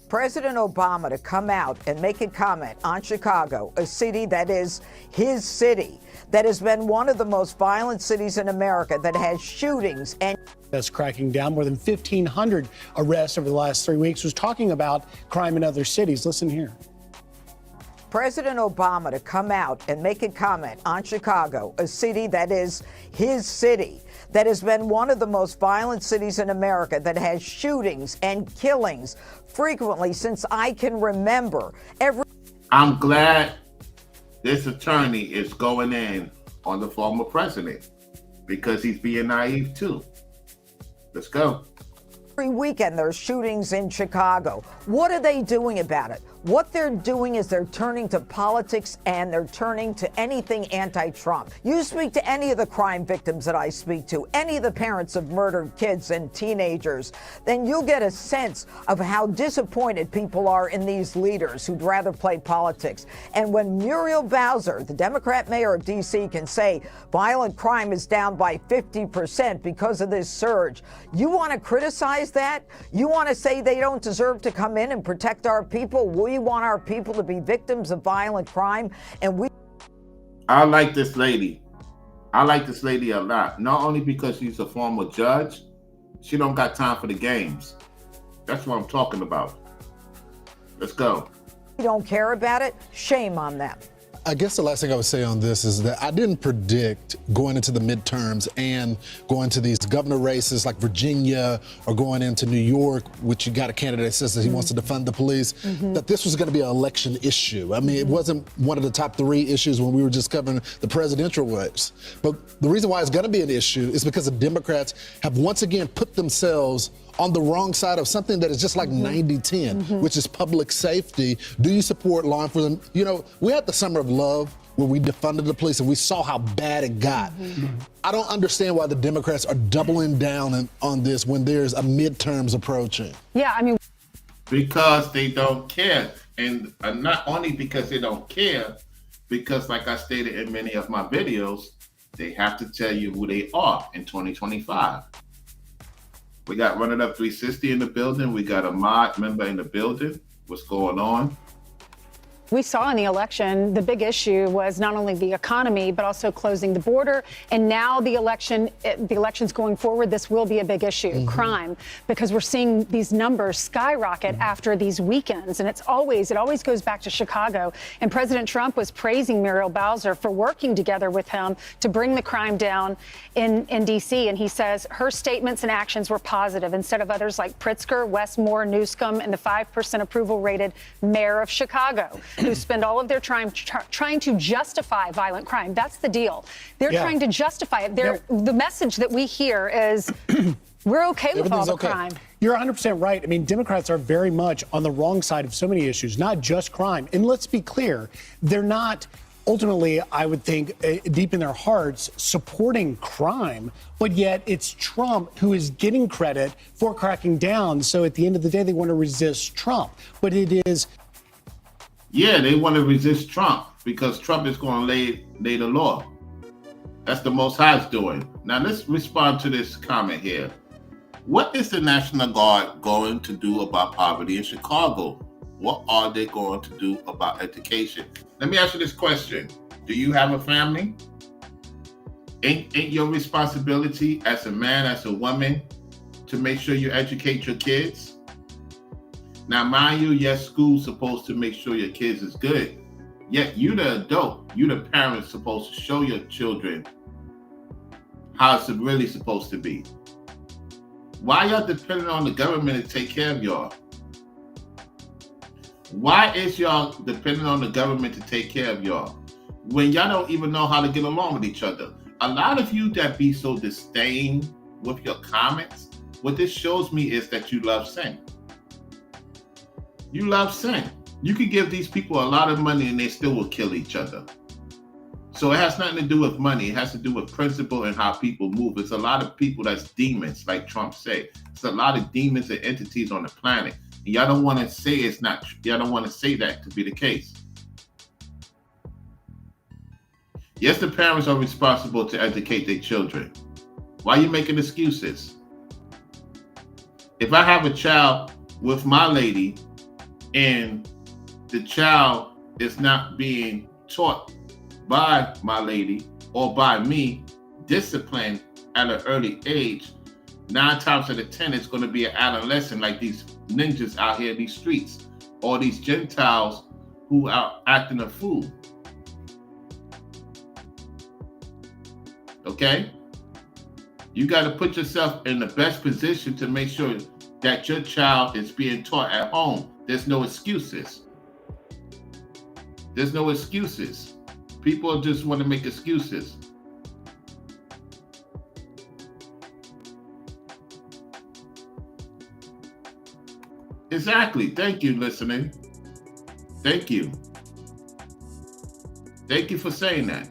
President Obama to come out and make a comment on Chicago, a city that is his city, that has been one of the most violent cities in America, that has shootings and that's cracking down, more than 1,500 arrests over the last 3 weeks, was talking about crime in other cities. Listen here. President Obama to come out and make a comment on Chicago, a city that is his city, that has been one of the most violent cities in America, that has shootings and killings frequently since I can remember. I'm glad this attorney is going in on the former president, because he's being naive too. Let's go. Every weekend there's shootings in Chicago. What are they doing about it? What they're doing is they're turning to politics and they're turning to anything anti-Trump. You speak to any of the crime victims that I speak to, any of the parents of murdered kids and teenagers, then you'll get a sense of how disappointed people are in these leaders who'd rather play politics. And when Muriel Bowser, the Democrat mayor of D.C., can say violent crime is down by 50% because of this surge, you want to criticize that? You want to say they don't deserve to come in and protect our people? We want our people to be victims of violent crime, and I like this lady. I like this lady a lot. Not only because she's a former judge, she don't got time for the games. That's what I'm talking about. Let's go. We don't care about it. Shame on them. I guess the last thing I would say on this is that I didn't predict going into the midterms and going to these governor races like Virginia or going into New York, which you got a candidate that says that he wants to defund the police, that this was going to be an election issue. I mean, it wasn't one of the top 3 issues when we were just covering the presidential race. But the reason why it's going to be an issue is because the Democrats have once again put themselves on the wrong side of something that is just like 90-10, which is public safety. Do you support law enforcement? You know, we had the Summer of Love where we defunded the police and we saw how bad it got. I don't understand why the Democrats are doubling down on this when there's a midterms approaching. Yeah, I mean, because they don't care. And not only because they don't care, because like I stated in many of my videos, they have to tell you who they are in 2025. We got Running Up 360 in the building. We got a mod member in the building. What's going on? we saw in the election, the big issue was not only the economy, but also closing the border. And now the elections going forward, this will be a big issue, crime, because we're seeing these numbers skyrocket after these weekends. And it always goes back to Chicago. And President Trump was praising Muriel Bowser for working together with him to bring the crime down in D.C. And he says her statements and actions were positive instead of others like Pritzker, Westmore, Newsom, and the 5% approval rated mayor of Chicago, who spend all of their time trying to justify violent crime. That's the deal. They're trying to justify it. The message that we hear is we're okay with all the crime. You're 100% right. I mean, Democrats are very much on the wrong side of so many issues, not just crime. And let's be clear, they're not ultimately, I would think, deep in their hearts, supporting crime, but yet it's Trump who is getting credit for cracking down. So at the end of the day, they want to resist Trump. But it is... Yeah, they want to resist Trump because Trump is going to lay the law. That's the Most High's doing. Now, let's respond to this comment here. What is the National Guard going to do about poverty in Chicago? What are they going to do about education? Let me ask you this question. Do you have a family? Ain't your responsibility as a man, as a woman, to make sure you educate your kids? Now, mind you, yes, school's supposed to make sure your kids is good. Yet you the adult, you the parents supposed to show your children how it's really supposed to be. Why y'all depending on the government to take care of y'all? Why is y'all depending on the government to take care of y'all when y'all don't even know how to get along with each other? A lot of you that be so disdain with your comments, what this shows me is that you love sin. You love sin. You could give these people a lot of money and they still will kill each other. So it has nothing to do with money. It has to do with principle and how people move. It's a lot of people that's demons, like Trump said. It's a lot of demons and entities on the planet. And y'all don't want to say it's not. Y'all don't want to say that to be the case. Yes, the parents are responsible to educate their children. Why are you making excuses? If I have a child with my lady and the child is not being taught by my lady or by me discipline at an early age, 9 times out of 10 it's going to be an adolescent like these ninjas out here in these streets or these Gentiles who are acting a fool. Okay? You got to put yourself in the best position to make sure that your child is being taught at home. There's no excuses. There's no excuses. People just want to make excuses. Exactly. Thank you, listening. Thank you. Thank you for saying that.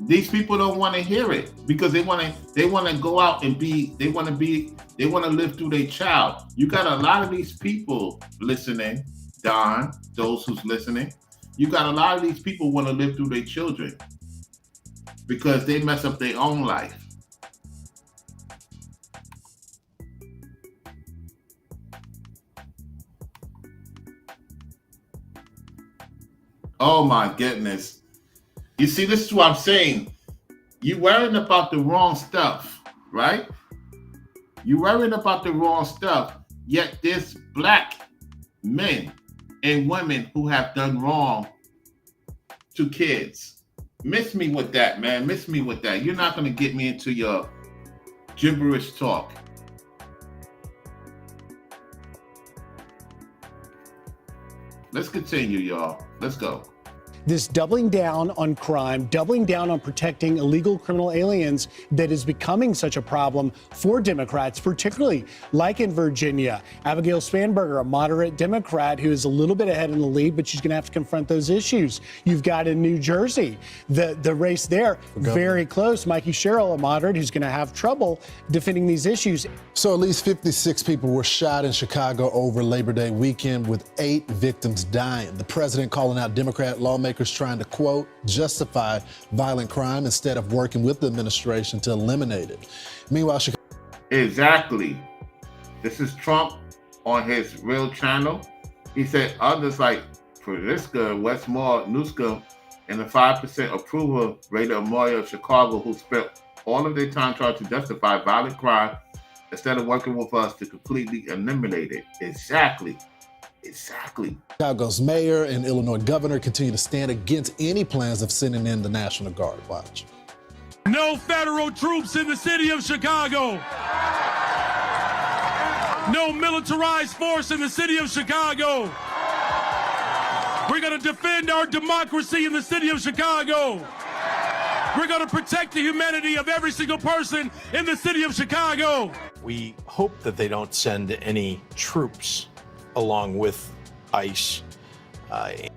These people don't want to hear it because they want to go out and they want to live through their child. You got a lot of these people listening, Don, those who's listening. You got a lot of these people want to live through their children because they mess up their own life. Oh my goodness. You see, this is what I'm saying. You worrying about the wrong stuff, right? You worrying about the wrong stuff, yet there's black men and women who have done wrong to kids. Miss me with that, man. Miss me with that. You're not going to get me into your gibberish talk. Let's continue, y'all. Let's go. This doubling down on crime, doubling down on protecting illegal criminal aliens that is becoming such a problem for Democrats, particularly like in Virginia. Abigail Spanberger, a moderate Democrat who is a little bit ahead in the lead, but she's going to have to confront those issues. You've got in New Jersey, the race there, very close. Mikey Sherrill, a moderate, who's going to have trouble defending these issues. So at least 56 people were shot in Chicago over Labor Day weekend, with 8 victims dying. The president calling out Democrat lawmakers trying to, quote, justify violent crime instead of working with the administration to eliminate it. Meanwhile, Exactly. This is Trump on his real channel. He said others like Friska, Westmore, Newscomb, and the 5% approval rating of Moya of Chicago, who spent all of their time trying to justify violent crime instead of working with us to completely eliminate it. Exactly. Chicago's mayor and Illinois governor continue to stand against any plans of sending in the National Guard. Watch. No federal troops in the city of Chicago. No militarized force in the city of Chicago. We're going to defend our democracy in the city of Chicago. We're going to protect the humanity of every single person in the city of Chicago. We hope that they don't send any troops along with ICE.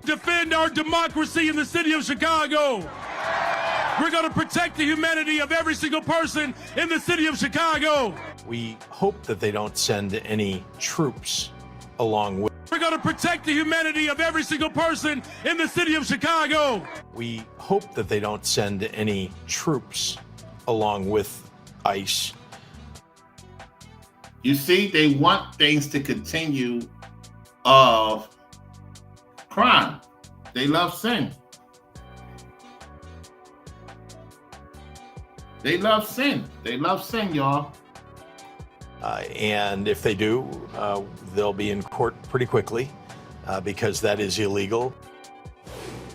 Defend our democracy in the city of Chicago. We're going to protect the humanity of every single person in the city of Chicago. We hope that they don't send any troops along with. We're going to protect the humanity of every single person in the city of Chicago. We hope that they don't send any troops along with ICE. You see, they want things to continue of crime. They love sin. They love sin. They love sin, y'all. And if they do, they'll be in court pretty quickly because that is illegal.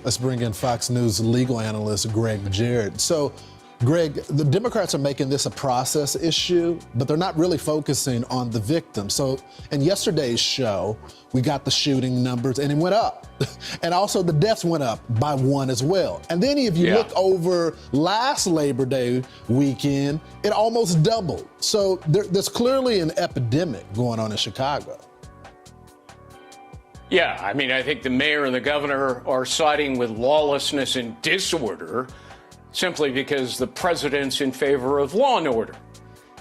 Let's bring in Fox News legal analyst Greg Jarrett. So, Greg, the Democrats are making this a process issue, but they're not really focusing on the victims. So in yesterday's show, we got the shooting numbers and it went up. And also the deaths went up by 1 as well. And then if you look over last Labor Day weekend, it almost doubled. So there's clearly an epidemic going on in Chicago. Yeah, I mean, I think the mayor and the governor are siding with lawlessness and disorder simply because the president's in favor of law and order.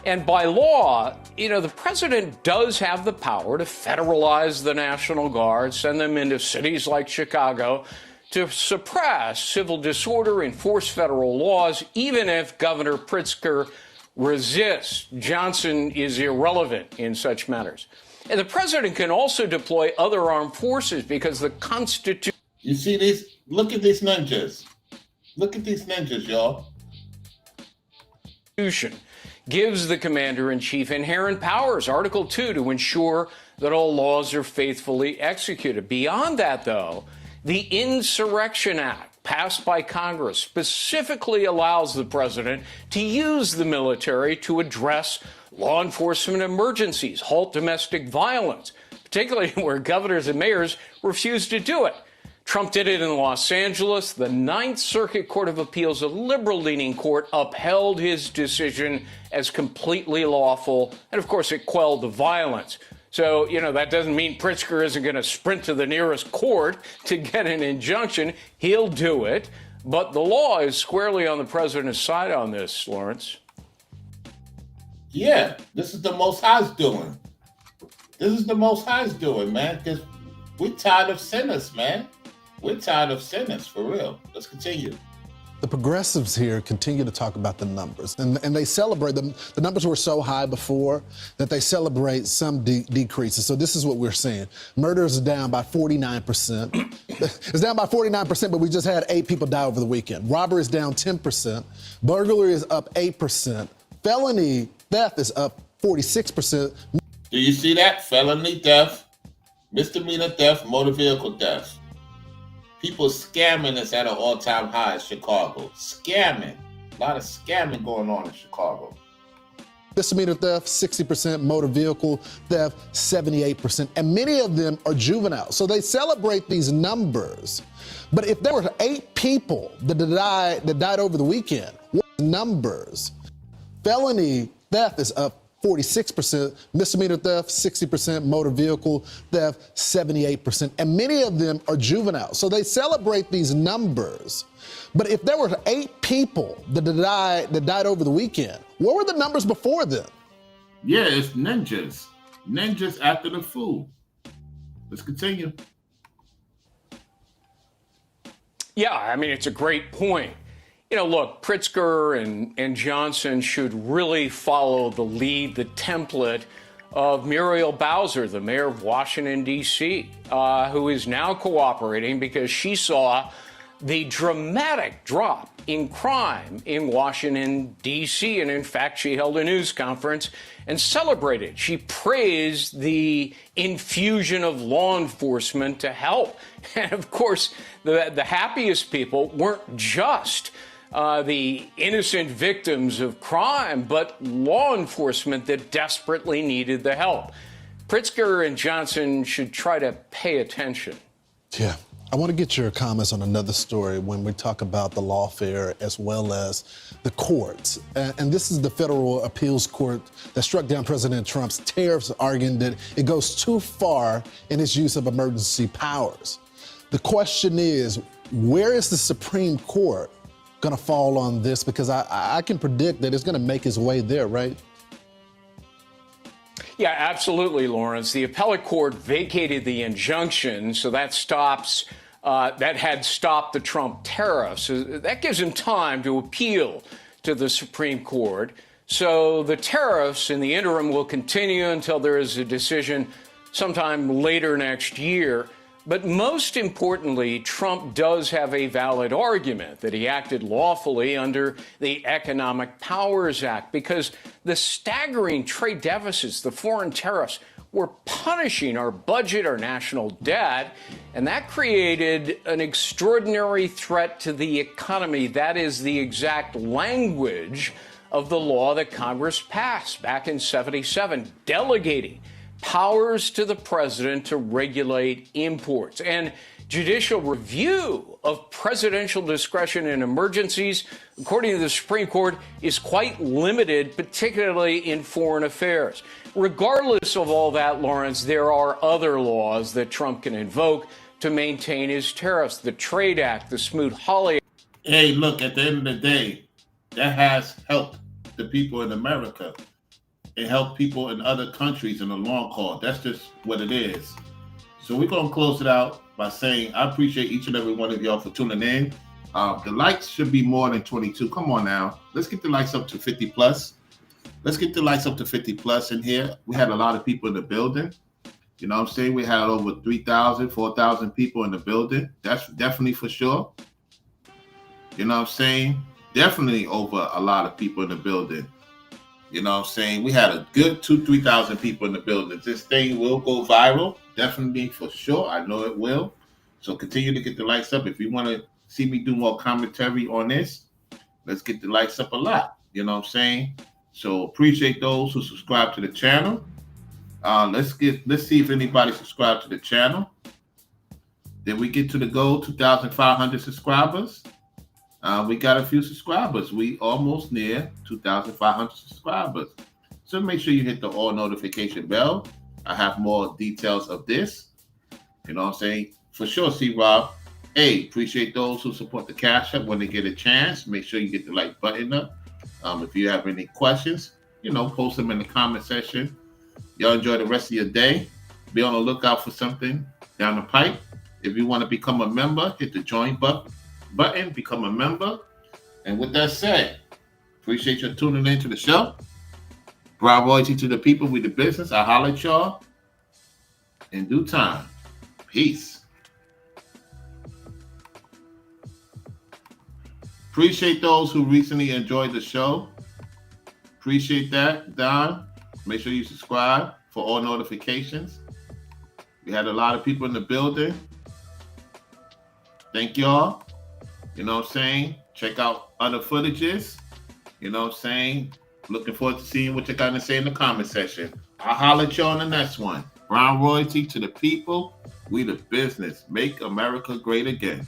And by law, the president does have the power to federalize the National Guard, send them into cities like Chicago to suppress civil disorder, enforce federal laws, even if Governor Pritzker resists. Johnson is irrelevant in such matters. And the president can also deploy other armed forces because the Constitution. You see this? Look at these ninjas. Look at these ninjas, y'all. Gives the commander-in-chief inherent powers, Article 2, to ensure that all laws are faithfully executed. Beyond that, though, the Insurrection Act, passed by Congress, specifically allows the president to use the military to address law enforcement emergencies, halt domestic violence, particularly where governors and mayors refuse to do it. Trump did it in Los Angeles. The Ninth Circuit Court of Appeals, a liberal-leaning court, upheld his decision as completely lawful. And, of course, it quelled the violence. So, that doesn't mean Pritzker isn't going to sprint to the nearest court to get an injunction. He'll do it. But the law is squarely on the president's side on this, Lawrence. Yeah, this is the Most High's doing. This is the Most High's doing, man, because we're tired of sinners, man. We're tired of sinners, for real. Let's continue. The progressives here continue to talk about the numbers, and they celebrate them. The numbers were so high before that they celebrate some decreases. So this is what we're seeing. Murder is down by 49%. It's down by 49%, but we just had 8 people die over the weekend. Robbery is down 10%. Burglary is up 8%. Felony theft is up 46%. Do you see that? Felony theft, misdemeanor theft, motor vehicle theft. People scamming us at an all-time high in Chicago. Scamming. A lot of scamming going on in Chicago. Misdemeanor theft, 60%, motor vehicle theft, 78%. And many of them are juveniles. So they celebrate these numbers. But if there were 8 people that died over the weekend, what are the numbers? Felony theft is up 46%, misdemeanor theft, 60%, motor vehicle theft, 78%. And many of them are juveniles. So they celebrate these numbers. But if there were 8 people that died over the weekend, what were the numbers before then? Yeah, it's ninjas. Ninjas after the fool. Let's continue. Yeah, I mean, it's a great point. Look, Pritzker and Johnson should really follow the lead, the template of Muriel Bowser, the mayor of Washington, D.C., who is now cooperating because she saw the dramatic drop in crime in Washington, D.C. And in fact, she held a news conference and celebrated. She praised the infusion of law enforcement to help. And of course, the happiest people weren't just the innocent victims of crime, but law enforcement that desperately needed the help. Pritzker and Johnson should try to pay attention. Yeah. I want to get your comments on another story when we talk about the lawfare as well as the courts. And this is the Federal Appeals Court that struck down President Trump's tariffs, arguing that it goes too far in its use of emergency powers. The question is, where is the Supreme Court going to fall on this? Because I can predict that it's going to make its way there, right? Yeah, absolutely, Lawrence. The appellate court vacated the injunction, so that stops. That had stopped the Trump tariffs. So that gives him time to appeal to the Supreme Court. So the tariffs in the interim will continue until there is a decision sometime later next year. But most importantly, Trump does have a valid argument that he acted lawfully under the Economic Powers Act because the staggering trade deficits, the foreign tariffs, were punishing our budget, our national debt, and that created an extraordinary threat to the economy. That is the exact language of the law that Congress passed back in '77, delegating powers to the president to regulate imports. And judicial review of presidential discretion in emergencies, according to the Supreme Court, is quite limited, particularly in foreign affairs. Regardless of all that, Lawrence, there are other laws that Trump can invoke to maintain his tariffs. The Trade Act, the Smoot-Hawley. Hey, look, at the end of the day, that has helped the people in America. It helped people in other countries in the long haul. That's just what it is. So we're going to close it out by saying I appreciate each and every one of y'all for tuning in. The likes should be more than 22. Come on now. Let's get the likes up to 50 plus. Let's get the likes up to 50 plus in here. We had a lot of people in the building. You know what I'm saying? We had over 3,000, 4,000 people in the building. That's definitely for sure. You know what I'm saying? Definitely over a lot of people in the building. You know what I'm saying? We had a good 3,000 people in the building. This thing will go viral. Definitely for sure. I know it will. So continue to get the likes up. If you want to see me do more commentary on this, let's get the likes up a lot. You know what I'm saying? So appreciate those who subscribe to the channel. Let's see if anybody subscribed to the channel. Then we get to the goal, 2,500 subscribers. We got a few subscribers. We almost near 2,500 subscribers. So make sure you hit the all notification bell I have more details of this. You know what I'm saying? For sure, C-Rob. Hey, appreciate those who support the Cash App when they get a chance. Make sure you get the like button up. If you have any questions, post them in the comment section. Y'all enjoy the rest of your day. Be on the lookout for something down the pipe. If you want to become a member, hit the join button, become a member. And with that said, appreciate you tuning in to the show. Brown Royalty to the people, we the business. I holler at y'all in due time. Peace. Appreciate those who recently enjoyed the show. Appreciate that, Don. Make sure you subscribe for all notifications. We had a lot of people in the building. Thank y'all. You know what I'm saying? Check out other footages. You know what I'm saying? Looking forward to seeing what you're going to say in the comment section. I'll holler at y'all on the next one. Brown Royalty to the people. We the business. Make America great again.